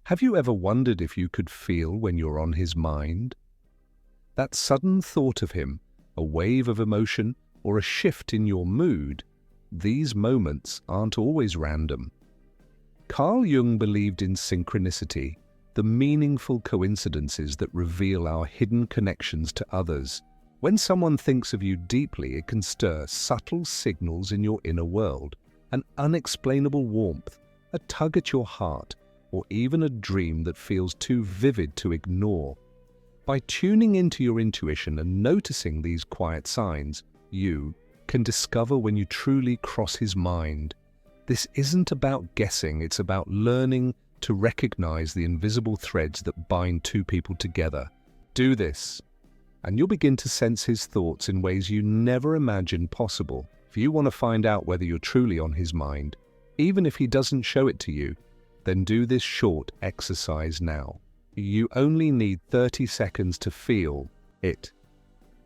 Have you ever wondered if you could feel when you're on his mind? That sudden thought of him, a wave of emotion, or a shift in your mood, these moments aren't always random. Carl Jung believed in synchronicity, the meaningful coincidences that reveal our hidden connections to others. When someone thinks of you deeply, it can stir subtle signals in your inner world, an unexplainable warmth, a tug at your heart, or even a dream that feels too vivid to ignore. By tuning into your intuition and noticing these quiet signs, you can discover when you truly cross his mind. This isn't about guessing, it's about learning to recognize the invisible threads that bind two people together. Do this, and you'll begin to sense his thoughts in ways you never imagined possible. If you want to find out whether you're truly on his mind, even if he doesn't show it to you, then do this short exercise now. You only need 30 seconds to feel it.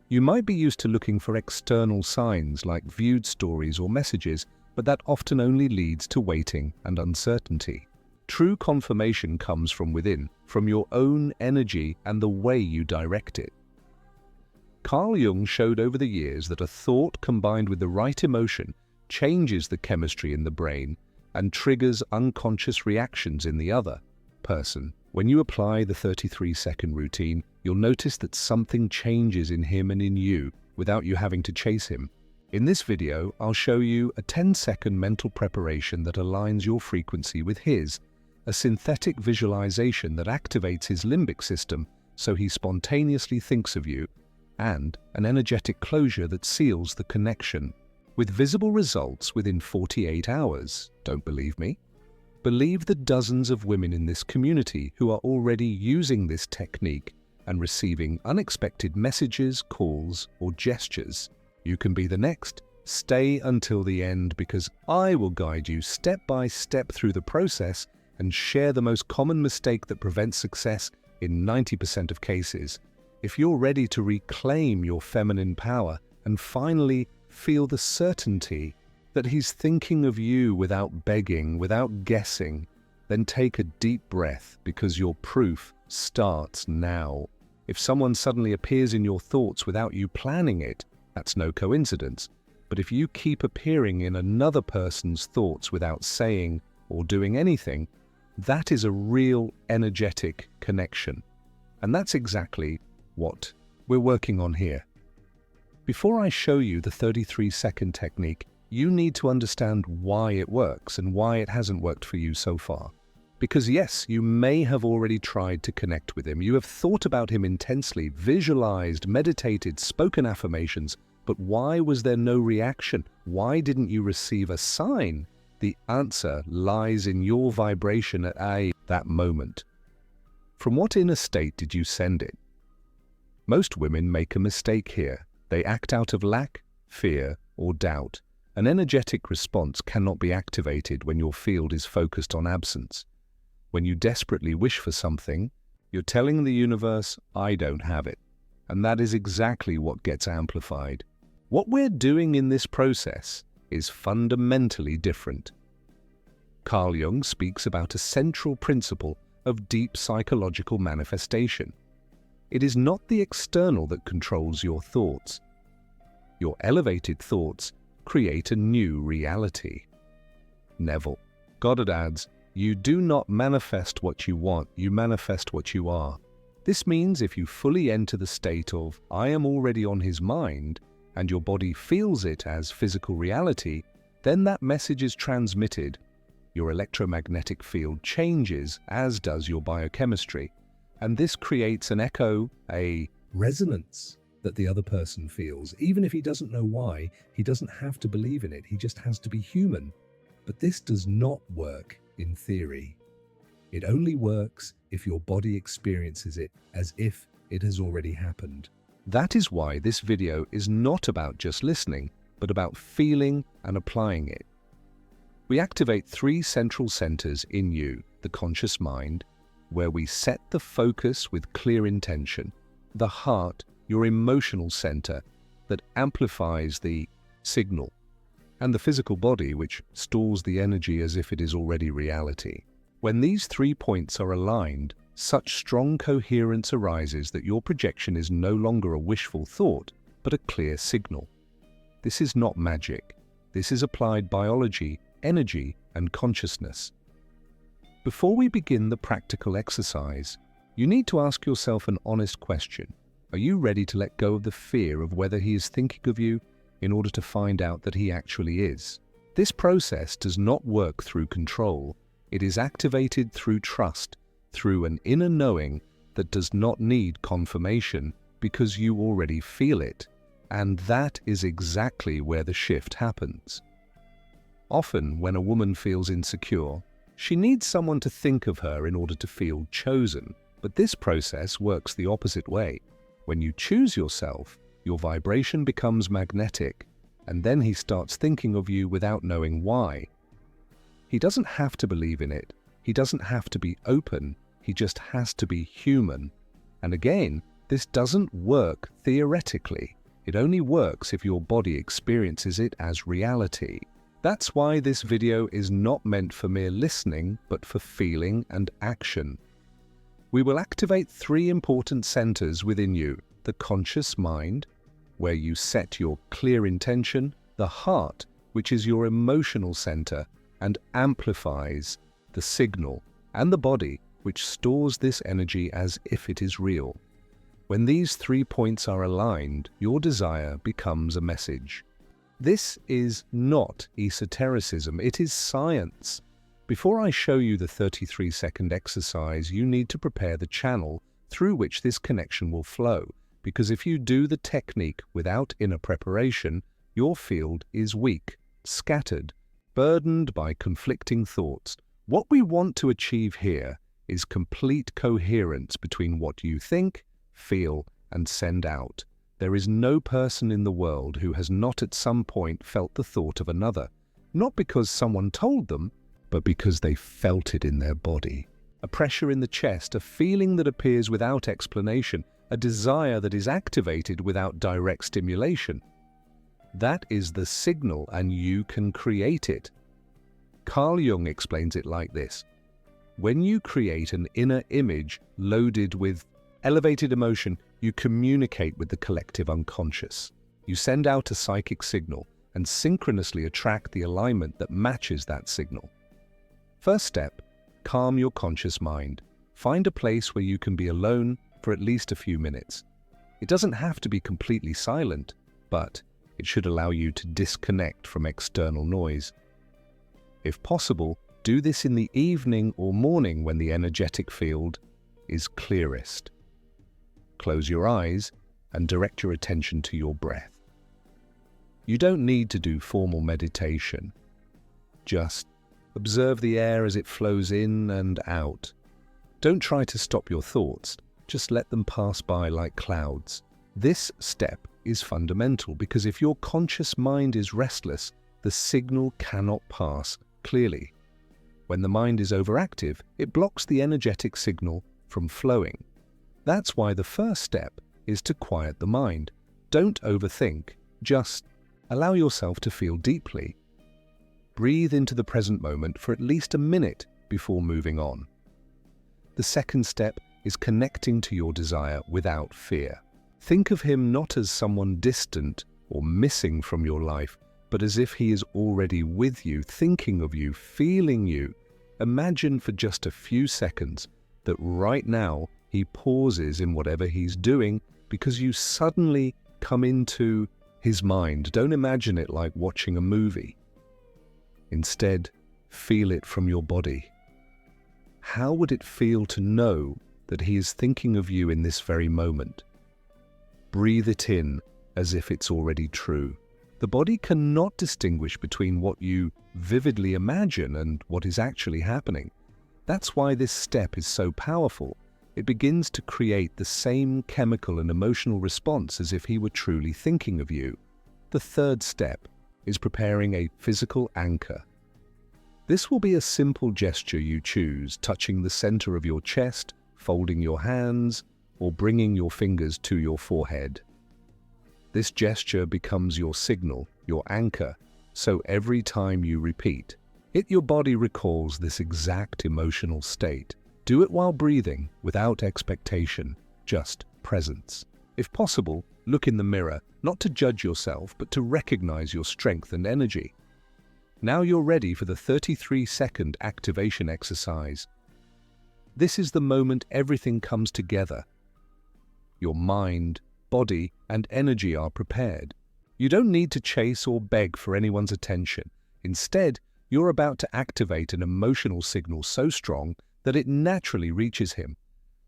You might be used to looking for external signs like viewed stories or messages, but that often only leads to waiting and uncertainty. True confirmation comes from within, from your own energy and the way you direct it. Carl Jung showed over the years that a thought combined with the right emotion changes the chemistry in the brain and triggers unconscious reactions in the other person. When you apply the 33-second routine, you'll notice that something changes in him and in you without you having to chase him. In this video, I'll show you a 10-second mental preparation that aligns your frequency with his, a synthetic visualization that activates his limbic system so he spontaneously thinks of you, and an energetic closure that seals the connection, with visible results within 48 hours. Don't believe me? Believe the dozens of women in this community who are already using this technique and receiving unexpected messages, calls, or gestures. You can be the next. Stay until the end because I will guide you step by step through the process and share the most common mistake that prevents success in 90% of cases. If you're ready to reclaim your feminine power and finally feel the certainty that he's thinking of you without begging, without guessing, then take a deep breath because your proof starts now. If someone suddenly appears in your thoughts without you planning it, that's no coincidence. But if you keep appearing in another person's thoughts without saying or doing anything, that is a real energetic connection. And that's exactly what we're working on here. Before I show you the 33-second technique, you need to understand why it works and why it hasn't worked for you so far. Because yes, you may have already tried to connect with him. You have thought about him intensely, visualized, meditated, spoken affirmations, but why was there no reaction? Why didn't you receive a sign? The answer lies in your vibration at that moment. From what inner state did you send it? Most women make a mistake here. They act out of lack, fear, or doubt. An energetic response cannot be activated when your field is focused on absence. When you desperately wish for something, you're telling the universe, I don't have it. And that is exactly what gets amplified. What we're doing in this process is fundamentally different. Carl Jung speaks about a central principle of deep psychological manifestation. It is not the external that controls your thoughts. Your elevated thoughts create a new reality. Neville Goddard adds, you do not manifest what you want, you manifest what you are. This means if you fully enter the state of, I am already on his mind, and your body feels it as physical reality, then that message is transmitted. Your electromagnetic field changes, as does your biochemistry. And this creates an echo, a resonance that the other person feels. Even if he doesn't know why, he doesn't have to believe in it. He just has to be human. But this does not work in theory. It only works if your body experiences it as if it has already happened. That is why this video is not about just listening, but about feeling and applying it. We activate 3 central centers in you, the conscious mind, where we set the focus with clear intention, the heart, your emotional center that amplifies the signal, and the physical body, which stores the energy as if it is already reality. When these 3 points are aligned, such strong coherence arises that your projection is no longer a wishful thought, but a clear signal. This is not magic. This is applied biology, energy, and consciousness. Before we begin the practical exercise, you need to ask yourself an honest question. Are you ready to let go of the fear of whether he is thinking of you in order to find out that he actually is? This process does not work through control. It is activated through trust, through an inner knowing that does not need confirmation because you already feel it. And that is exactly where the shift happens. Often, when a woman feels insecure, she needs someone to think of her in order to feel chosen. But this process works the opposite way. When you choose yourself, your vibration becomes magnetic, and then he starts thinking of you without knowing why. He doesn't have to believe in it. He doesn't have to be open. He just has to be human. And again, this doesn't work theoretically. It only works if your body experiences it as reality. That's why this video is not meant for mere listening, but for feeling and action. We will activate 3 important centers within you: the conscious mind, where you set your clear intention; the heart, which is your emotional center and amplifies the signal; and the body, which stores this energy as if it is real. When these 3 points are aligned, your desire becomes a message. This is not esotericism, it is science. Before I show you the 33-second exercise, you need to prepare the channel through which this connection will flow, because if you do the technique without inner preparation, your field is weak, scattered, burdened by conflicting thoughts. What we want to achieve here is complete coherence between what you think, feel, and send out. There is no person in the world who has not at some point felt the thought of another, not because someone told them, but because they felt it in their body. A pressure in the chest, a feeling that appears without explanation, a desire that is activated without direct stimulation. That is the signal, and you can create it. Carl Jung explains it like this: when you create an inner image loaded with elevated emotion, you communicate with the collective unconscious. You send out a psychic signal and synchronously attract the alignment that matches that signal. First step, calm your conscious mind. Find a place where you can be alone for at least a few minutes. It doesn't have to be completely silent, but it should allow you to disconnect from external noise. If possible, do this in the evening or morning when the energetic field is clearest. Close your eyes and direct your attention to your breath. You don't need to do formal meditation. Just observe the air as it flows in and out. Don't try to stop your thoughts. Just let them pass by like clouds. This step is fundamental because if your conscious mind is restless, the signal cannot pass clearly. When the mind is overactive, it blocks the energetic signal from flowing. That's why the first step is to quiet the mind. Don't overthink, just allow yourself to feel deeply. Breathe into the present moment for at least a minute before moving on. The second step is connecting to your desire without fear. Think of him not as someone distant or missing from your life, but as if he is already with you, thinking of you, feeling you. Imagine for just a few seconds that right now he pauses in whatever he's doing because you suddenly come into his mind. Don't imagine it like watching a movie. Instead, feel it from your body. How would it feel to know that he is thinking of you in this very moment? Breathe it in as if it's already true. The body cannot distinguish between what you vividly imagine and what is actually happening. That's why this step is so powerful. It begins to create the same chemical and emotional response as if he were truly thinking of you. The third step is preparing a physical anchor. This will be a simple gesture you choose, touching the center of your chest, folding your hands, or bringing your fingers to your forehead. This gesture becomes your signal, your anchor, so every time you repeat, Your body recalls this exact emotional state. Do it while breathing, without expectation, just presence. If possible, look in the mirror, not to judge yourself, but to recognize your strength and energy. Now you're ready for the 33-second activation exercise. This is the moment everything comes together. Your mind, body, and energy are prepared. You don't need to chase or beg for anyone's attention. Instead, you're about to activate an emotional signal so strong that it naturally reaches him.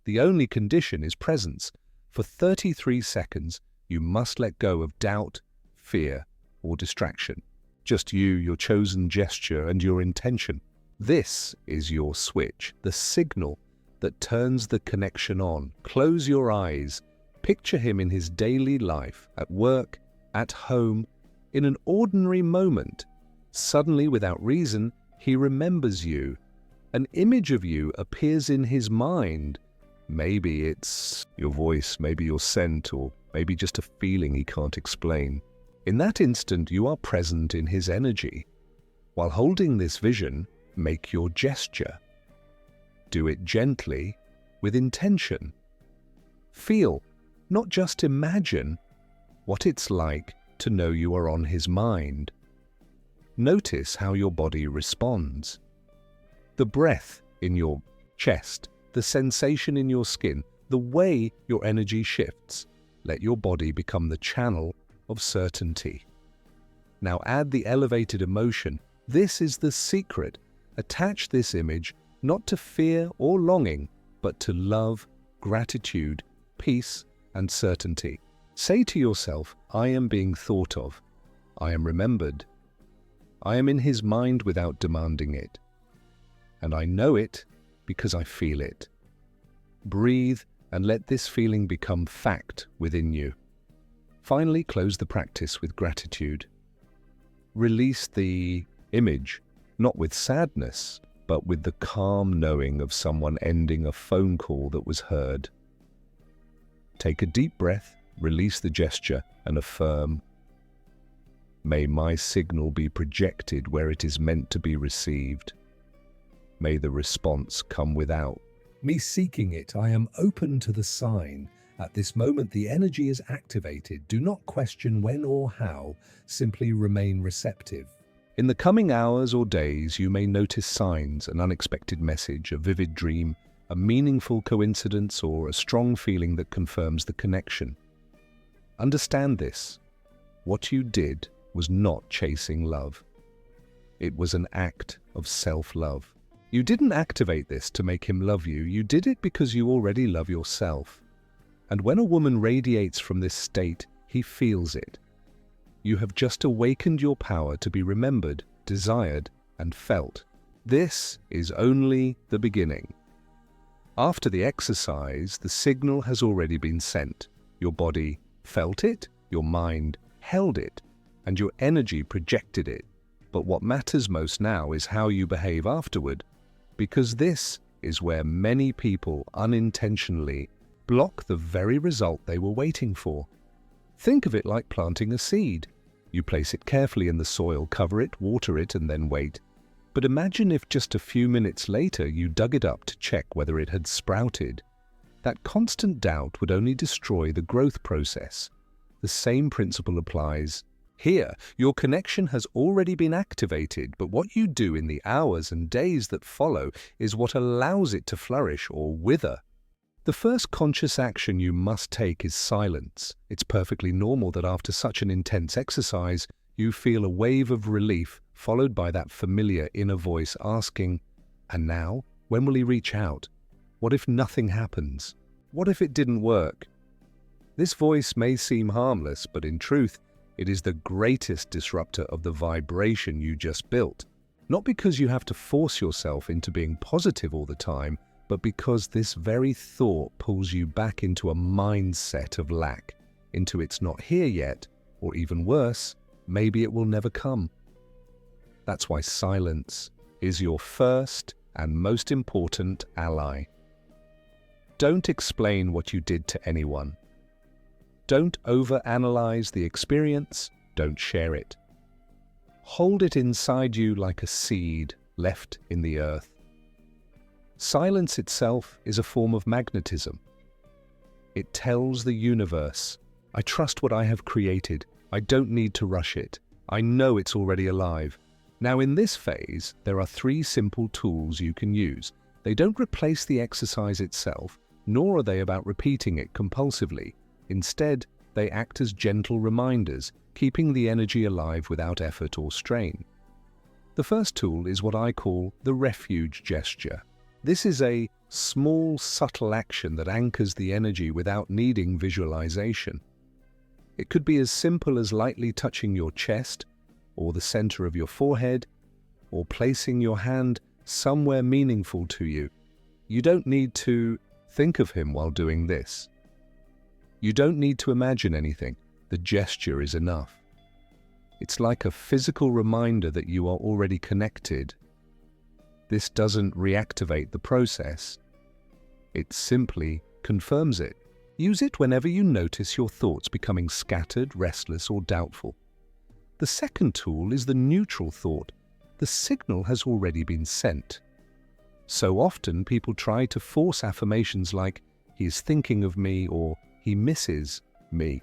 The only condition is presence. For 33 seconds, you must let go of doubt, fear, or distraction. Just you, your chosen gesture, and your intention. This is your switch, the signal that turns the connection on. Close your eyes. Picture him in his daily life, at work, at home, in an ordinary moment. Suddenly, without reason, he remembers you. An image of you appears in his mind. Maybe it's your voice, maybe your scent, or maybe just a feeling he can't explain. In that instant, you are present in his energy. While holding this vision, make your gesture. Do it gently, with intention. Feel, not just imagine, what it's like to know you are on his mind. Notice how your body responds. The breath in your chest, the sensation in your skin, the way your energy shifts. Let your body become the channel of certainty. Now add the elevated emotion. This is the secret. Attach this image not to fear or longing, but to love, gratitude, peace, and certainty. Say to yourself, I am being thought of. I am remembered. I am in his mind without demanding it. And I know it because I feel it. Breathe and let this feeling become fact within you. Finally, close the practice with gratitude. Release the image, not with sadness, but with the calm knowing of someone ending a phone call that was heard. Take a deep breath, release the gesture, and affirm, may my signal be projected where it is meant to be received. May the response come without me seeking it. I am open to the sign. At this moment, the energy is activated. Do not question when or how, simply remain receptive. In the coming hours or days, you may notice signs, an unexpected message, a vivid dream, a meaningful coincidence, or a strong feeling that confirms the connection. Understand this. What you did was not chasing love. It was an act of self-love. You didn't activate this to make him love you. You did it because you already love yourself. And when a woman radiates from this state, he feels it. You have just awakened your power to be remembered, desired, and felt. This is only the beginning. After the exercise, the signal has already been sent. Your body felt it, your mind held it, and your energy projected it. But what matters most now is how you behave afterward, because this is where many people unintentionally block the very result they were waiting for. Think of it like planting a seed. You place it carefully in the soil, cover it, water it, and then wait. But imagine if just a few minutes later you dug it up to check whether it had sprouted. That constant doubt would only destroy the growth process. The same principle applies here. Your connection has already been activated, but what you do in the hours and days that follow is what allows it to flourish or wither. The first conscious action you must take is silence. It's perfectly normal that after such an intense exercise, you feel a wave of relief followed by that familiar inner voice asking, and now, when will he reach out? What if nothing happens? What if it didn't work? This voice may seem harmless, but in truth, it is the greatest disruptor of the vibration you just built. Not because you have to force yourself into being positive all the time, but because this very thought pulls you back into a mindset of lack, into it's not here yet, or even worse, maybe it will never come. That's why silence is your first and most important ally. Don't explain what you did to anyone. Don't overanalyze the experience. Don't share it. Hold it inside you like a seed left in the earth. Silence itself is a form of magnetism. It tells the universe, I trust what I have created. I don't need to rush it. I know it's already alive. Now in this phase, there are 3 simple tools you can use. They don't replace the exercise itself, nor are they about repeating it compulsively. Instead, they act as gentle reminders, keeping the energy alive without effort or strain. The first tool is what I call the refuge gesture. This is a small, subtle action that anchors the energy without needing visualization. It could be as simple as lightly touching your chest, or the center of your forehead, or placing your hand somewhere meaningful to you. You don't need to think of him while doing this. You don't need to imagine anything. The gesture is enough. It's like a physical reminder that you are already connected. This doesn't reactivate the process. It simply confirms it. Use it whenever you notice your thoughts becoming scattered, restless, or doubtful. The second tool is the neutral thought. The signal has already been sent. So often people try to force affirmations like, he is thinking of me, or he misses me.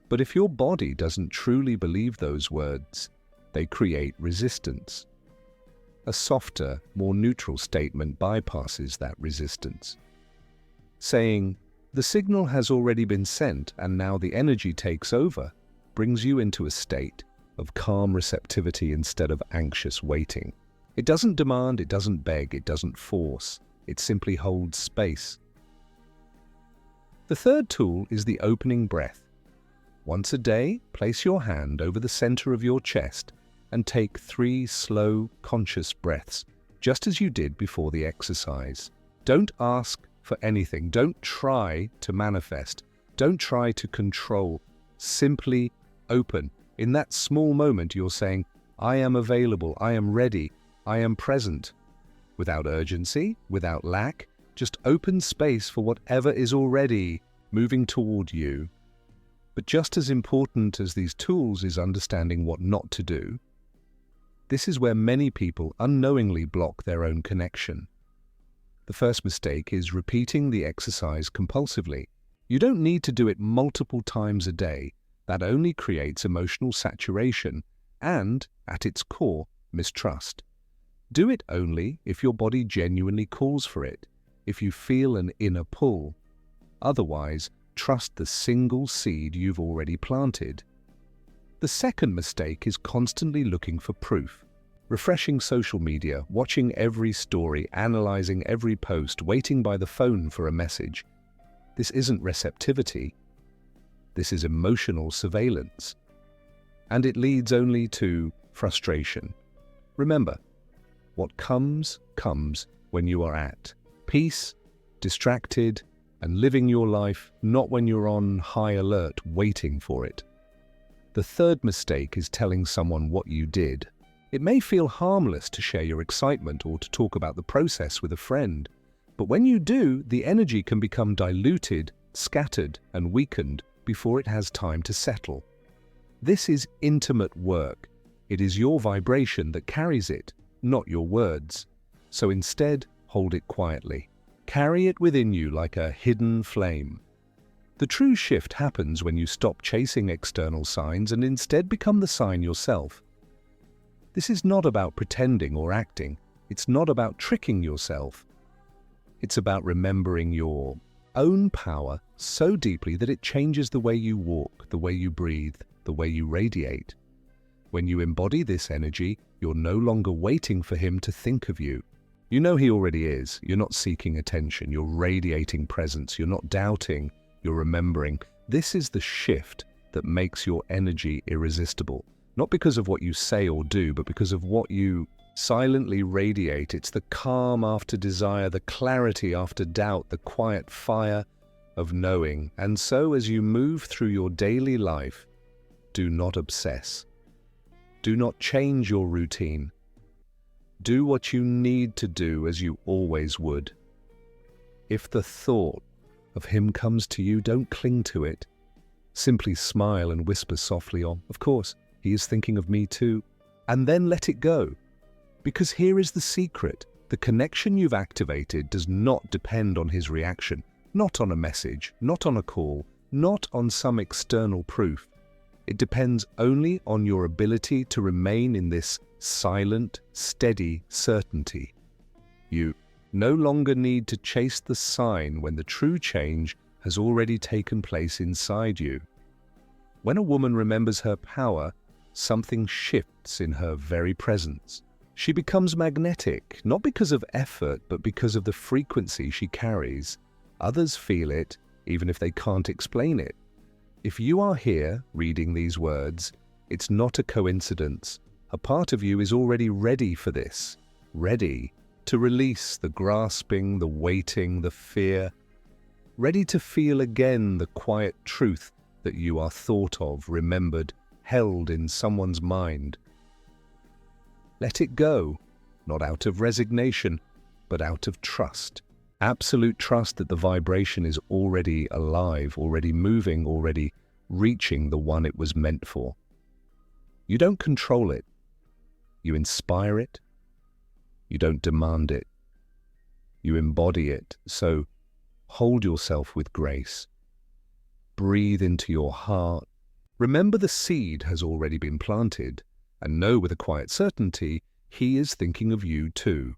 But if your body doesn't truly believe those words, they create resistance. A softer, more neutral statement bypasses that resistance. Saying, the signal has already been sent and now the energy takes over, brings you into a state of calm receptivity instead of anxious waiting. It doesn't demand, it doesn't beg, it doesn't force. It simply holds space. The third tool is the opening breath. Once a day, place your hand over the center of your chest and take 3 slow, conscious breaths, just as you did before the exercise. Don't ask for anything. Don't try to manifest. Don't try to control. Simply open. In that small moment, you're saying, I am available, I am ready, I am present. Without urgency, without lack, just open space for whatever is already moving toward you. But just as important as these tools is understanding what not to do. This is where many people unknowingly block their own connection. The first mistake is repeating the exercise compulsively. You don't need to do it multiple times a day. That only creates emotional saturation and, at its core, mistrust. Do it only if your body genuinely calls for it, if you feel an inner pull. Otherwise, trust the single seed you've already planted. The second mistake is constantly looking for proof. Refreshing social media, watching every story, analyzing every post, waiting by the phone for a message. This isn't receptivity. This is emotional surveillance. And it leads only to frustration. Remember, what comes, comes when you are at peace, distracted, and living your life, not when you're on high alert waiting for it. The third mistake is telling someone what you did. It may feel harmless to share your excitement or to talk about the process with a friend, but when you do, the energy can become diluted, scattered, and weakened before it has time to settle. This is intimate work. It is your vibration that carries it, not your words. So instead, hold it quietly. Carry it within you like a hidden flame. The true shift happens when you stop chasing external signs and instead become the sign yourself. This is not about pretending or acting. It's not about tricking yourself. It's about remembering your own power so deeply that it changes the way you walk, the way you breathe, the way you radiate. When you embody this energy, you're no longer waiting for him to think of you. You know he already is. You're not seeking attention. You're radiating presence. You're not doubting. You're remembering. This is the shift that makes your energy irresistible. Not because of what you say or do, but because of what you silently radiate. It's the calm after desire, the clarity after doubt, the quiet fire of knowing. And so as you move through your daily life, do not obsess. Do not change your routine. Do what you need to do as you always would. If the thought of him comes to you, don't cling to it. Simply smile and whisper softly, "Oh, of course, he is thinking of me too." and then let it go. Because here is the secret. The connection you've activated does not depend on his reaction, not on a message, not on a call, not on some external proof. It depends only on your ability to remain in this silent, steady certainty. You no longer need to chase the sign when the true change has already taken place inside you. When a woman remembers her power, something shifts in her very presence. She becomes magnetic, not because of effort, but because of the frequency she carries. Others feel it, even if they can't explain it. If you are here reading these words, it's not a coincidence. A part of you is already ready for this, ready to release the grasping, the waiting, the fear, ready to feel again the quiet truth that you are thought of, remembered, held in someone's mind. Let it go, not out of resignation, but out of trust. Absolute trust that the vibration is already alive, already moving, already reaching the one it was meant for. You don't control it. You inspire it. You don't demand it. You embody it. So hold yourself with grace. Breathe into your heart. Remember the seed has already been planted, and know with a quiet certainty he is thinking of you too.